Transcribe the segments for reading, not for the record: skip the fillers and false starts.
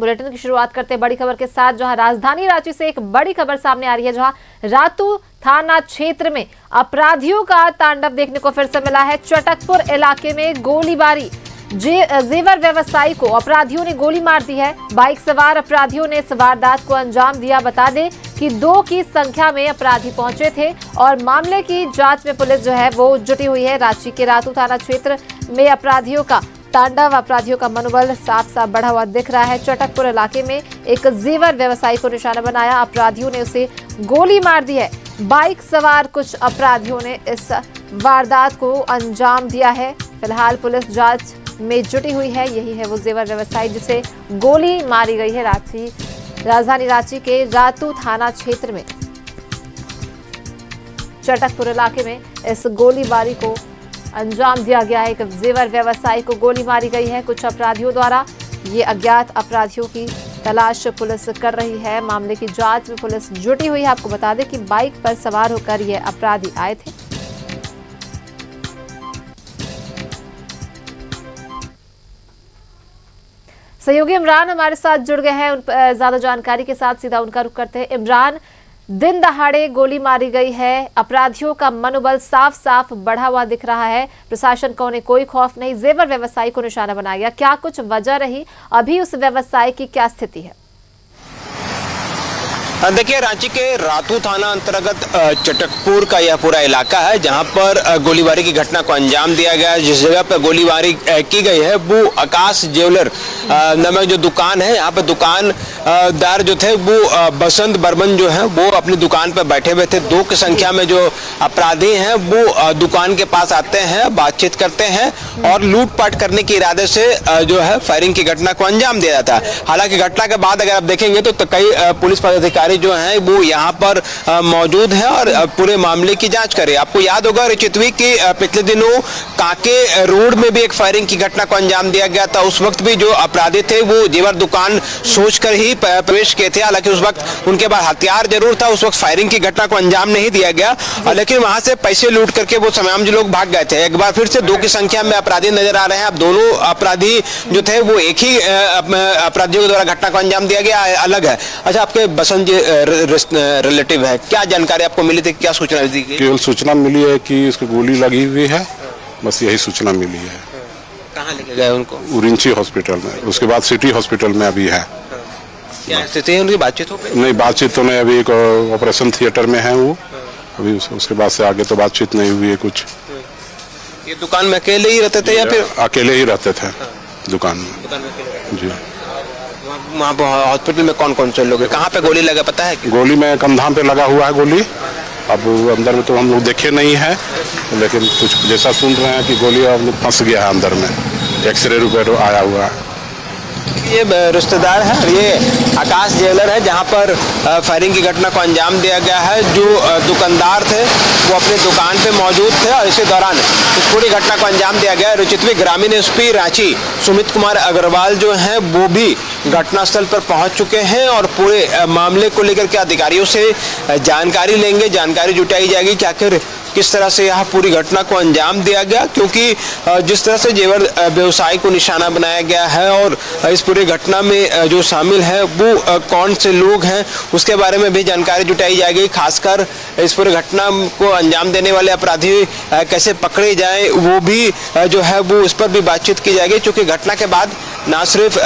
Bulletin की शुरुआत करते हैं बड़ी खबर के साथ, जहां राजधानी रांची से एक बड़ी खबर सामने आ रही है, जहां रातू थाना क्षेत्र में अपराधियों का तांडव देखने को फिर से मिला है। चटकपुर इलाके में गोलीबारी, जेवर व्यवसायी को अपराधियों ने गोली मार दी है। बाइक सवार अपराधियों ने इस वारदात को अंजाम दिया। बता दें कि 2 की संख्या में अपराधी पहुंचे थे और मामले की जांच में पुलिस जो है वो जुटी हुई है। रांची के रातू थाना क्षेत्र में अपराधियों का तांडव, अपराधियों का मनोबल साफ साफ बढ़ा हुआ दिख रहा है। चटकपुर इलाके में एक जेवर व्यवसायी को निशाना बनाया, अपराधियों ने उसे गोली मार दी है। बाइक सवार कुछ अपराधियों ने इस वारदात को अंजाम दिया है। फिलहाल पुलिस जांच में जुटी हुई है। यही है वो जेवर व्यवसायी जिसे गोली मारी गई है राजधानी रांची के रातू थाना क्षेत्र में। चटकपुर इलाके में इस गोलीबारी को अंजाम दिया गया है। एक जेवर व्यवसायी को गोली मारी गई है कुछ अपराधियों द्वारा। ये अज्ञात अपराधियों की तलाश पुलिस कर रही है। मामले की जांच में पुलिस जुटी हुई है। आपको बता दें कि बाइक पर सवार होकर ये अपराधी आए थे। सहयोगी इमरान हमारे साथ जुड़ गए हैं, ज्यादा जानकारी के साथ सीधा उनका रुख करते हैं। इमरान, दिन दहाड़े गोली मारी गई है, अपराधियों का मनोबल साफ साफ बढ़ा हुआ दिख रहा है। प्रशासन को उन्हें कोई खौफ नहीं, जेवर व्यवसायी को निशाना बनाया गया। क्या कुछ वजह रही, अभी उस व्यवसायी की क्या स्थिति है? देखिए, रांची के रातू थाना अंतर्गत चटकपुर का यह पूरा इलाका है जहां पर गोलीबारी की घटना को अंजाम दिया गया है। जिस जगह पर गोलीबारी की गई है वो आकाश ज्वेलर नामक जो दुकान है, यहाँ पे दुकानदार जो थे वो बसंत बर्मन जो है वो अपनी दुकान पर बैठे हुए थे। 2 की संख्या में जो अपराधी हैं वो दुकान के पास आते हैं, बातचीत करते हैं और लूटपाट करने के इरादे से जो है फायरिंग की घटना को अंजाम दिया जाता है। हालांकि घटना के बाद अगर आप देखेंगे तो कई पुलिस पदाधिकारी जो हैं वो यहाँ पर मौजूद हैं और पूरे मामले की जांच करें। आपको याद होगा रिचितवी कि पिछले दिनों कांके रोड में भी एक फायरिंग की घटना को अंजाम दिया गया था। उस वक्त भी जो अपराधी थे वो जेवर दुकान सोचकर ही प्रवेश किए थे। हालांकि उस वक्त उनके पास हथियार जरूर था, उस वक्त फायरिंग की घटना को अंजाम नहीं दिया गया, लेकिन वहां से पैसे लूट करके वो तमाम जो लोग भाग गए थे। एक बार फिर से 2 की संख्या में अपराधी नजर आ रहे हैं। अब दोनों अपराधी जो थे वो एक ही अपराधियों के द्वारा घटना को अंजाम दिया गया अलग है। अच्छा, आपके बसंत जी रिलेटिव है, क्या जानकारी आपको मिली थी, क्या सूचना दी? केवल सूचना मिली है कि इसको गोली लगी हुई है, बस यही सूचना मिली है। कहाँ लेके गए उनको? उरिंची हॉस्पिटल में, उसके बाद सिटी हॉस्पिटल में अभी है। क्या स्थिति है उनकी? बातचीत हो गई? नहीं, बातचीत तो नहीं, अभी एक ऑपरेशन थिएटर में है वो, अभी उसके बाद से आगे तो बातचीत नहीं हुई है कुछ। ये दुकान में अकेले ही रहते थे या फिर? अकेले ही रहते थे दुकान में जी। वहाँ हॉस्पिटल में कौन कौन से लोग हैं? कहाँ पे गोली लगा पता है? गोली में कंधाम पे लगा हुआ है गोली। अब अंदर में तो हम लोग देखे नहीं है, लेकिन कुछ जैसा सुन रहे हैं कि गोली अब लोग फंस गया है अंदर में, एक्सरे रूपये आया हुआ है। ये रिश्तेदार है, ये आकाश ज्वेलर है जहां पर फायरिंग की घटना को अंजाम दिया गया है। जो दुकानदार थे वो अपनी दुकान पे मौजूद थे और इसी दौरान इस पूरी घटना को अंजाम दिया गया। रुचितवी ग्रामीण एसपी रांची सुमित कुमार अग्रवाल जो हैं वो भी घटनास्थल पर पहुंच चुके हैं और पूरे मामले को लेकर के अधिकारियों से जानकारी लेंगे, जानकारी जुटाई जाएगी कि आखिर किस तरह से यह पूरी घटना को अंजाम दिया गया, क्योंकि जिस तरह से जेवर व्यवसायी को निशाना बनाया गया है और इस पूरी घटना में जो शामिल है वो कौन से लोग हैं उसके बारे में भी जानकारी जुटाई जाएगी। खासकर इस पूरी घटना को अंजाम देने वाले अपराधी कैसे पकड़े जाएं वो भी जो है वो उस पर भी बातचीत की जाएगी, क्योंकि घटना के बाद ना सिर्फ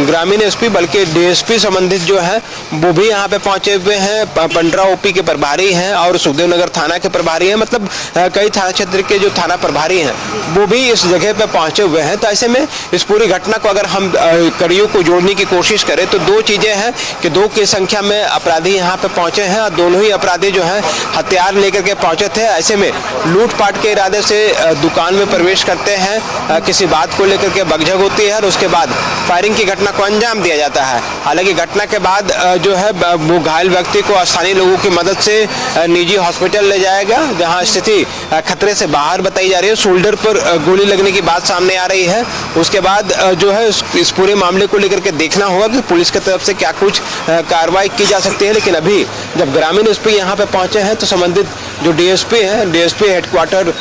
ग्रामीण एसपी बल्कि डीएसपी संबंधित जो है वो भी यहाँ पे पहुंचे हुए हैं। पंडरा ओपी के प्रभारी हैं और सुखदेव नगर थाना के प्रभारी हैं, मतलब कई थाना क्षेत्र के जो थाना प्रभारी हैं वो भी इस जगह पे पहुंचे हुए हैं। तो ऐसे में इस पूरी घटना को अगर हम कड़ियों को जोड़ने की कोशिश करें तो 2 चीजें हैं कि 2 की संख्या में अपराधी यहाँ पे पहुंचे हैं और दोनों ही अपराधी जो हैं हथियार लेकर के पहुंचे थे। ऐसे में लूटपाट के इरादे से दुकान में प्रवेश करते हैं, किसी बात को लेकर के बकझक होती है और उसके बाद फायरिंग की घटना को अंजाम दिया जाता है। हालांकि घटना के बाद जो है वो घायल व्यक्ति को स्थानीय लोगों की मदद से निजी हॉस्पिटल ले जाया गया, जहां स्थिति खतरे से बाहर बताई जा रही है। शोल्डर पर गोली लगने की बात सामने आ रही है। उसके बाद जो है इस पूरे मामले को लेकर के देखना होगा कि पुलिस की तरफ से क्या कुछ कार्रवाई की जा सकती है। लेकिन अभी जब ग्रामीण एसपी यहाँ पे पहुंचे हैं तो संबंधित जो डीएसपी है, डीएसपी हेडक्वार्टर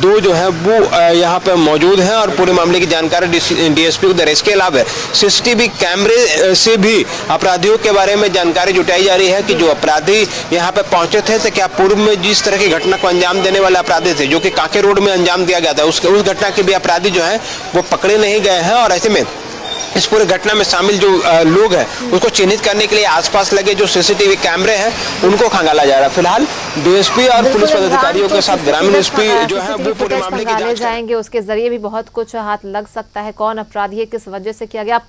2 जो है वो यहाँ पे मौजूद है और पूरे मामले की जानकारी डीएसपी को दे रहे हैं। इसके अलावा सीसीटीवी कैमरे से भी अपराधियों के बारे में जानकारी जुटाई जा रही है कि जो अपराधी यहाँ पे पहुंचे थे तो क्या पूर्व में जिस तरह की घटना को अंजाम देने वाले अपराधी थे, जो कि कांके रोड में अंजाम दिया गया था, उस घटना के भी अपराधी जो है वो पकड़े नहीं गए हैं। और ऐसे में इस पूरे घटना में शामिल जो लोग हैं उसको चिन्हित करने के लिए आसपास लगे जो सीसीटीवी कैमरे हैं उनको खंगाला जा रहा है। फिलहाल डीएसपी और पुलिस पदाधिकारियों के साथ ग्रामीण एसपी जो है वो पूरे मामले की जांच जाएंगे। उसके जरिए भी बहुत कुछ हाथ लग सकता है, कौन अपराधी है, किस वजह से किया गया,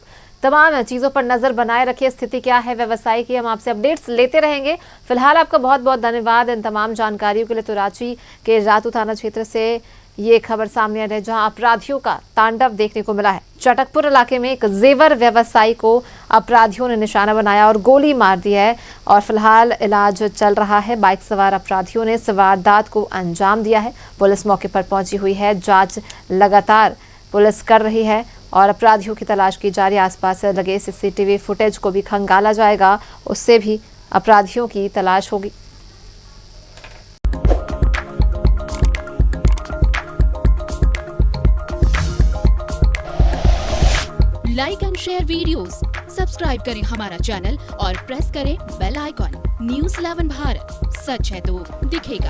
तमाम चीजों पर नजर बनाए रखिए। स्थिति क्या है व्यवसाय की, हम आपसे अपडेट्स लेते रहेंगे। फिलहाल आपका बहुत बहुत धन्यवाद इन तमाम जानकारियों के लिए। तो रांची के रातू थाना क्षेत्र से ये खबर सामने आ रही है जहां अपराधियों का तांडव देखने को मिला है। चटकपुर इलाके में एक जेवर व्यवसायी को अपराधियों ने निशाना बनाया और गोली मार दी है और फिलहाल इलाज चल रहा है। बाइक सवार अपराधियों ने इस वारदात को अंजाम दिया है। पुलिस मौके पर पहुंची हुई है, जांच लगातार पुलिस कर रही है और अपराधियों की तलाश की जा रही है। आसपास लगे सीसीटीवी फुटेज को भी खंगाला जाएगा, उससे भी अपराधियों की तलाश होगी। Like and share videos, subscribe करें हमारा चैनल और प्रेस करें बेल आइकॉन। न्यूज़ 11 भारत, सच है तो दिखेगा।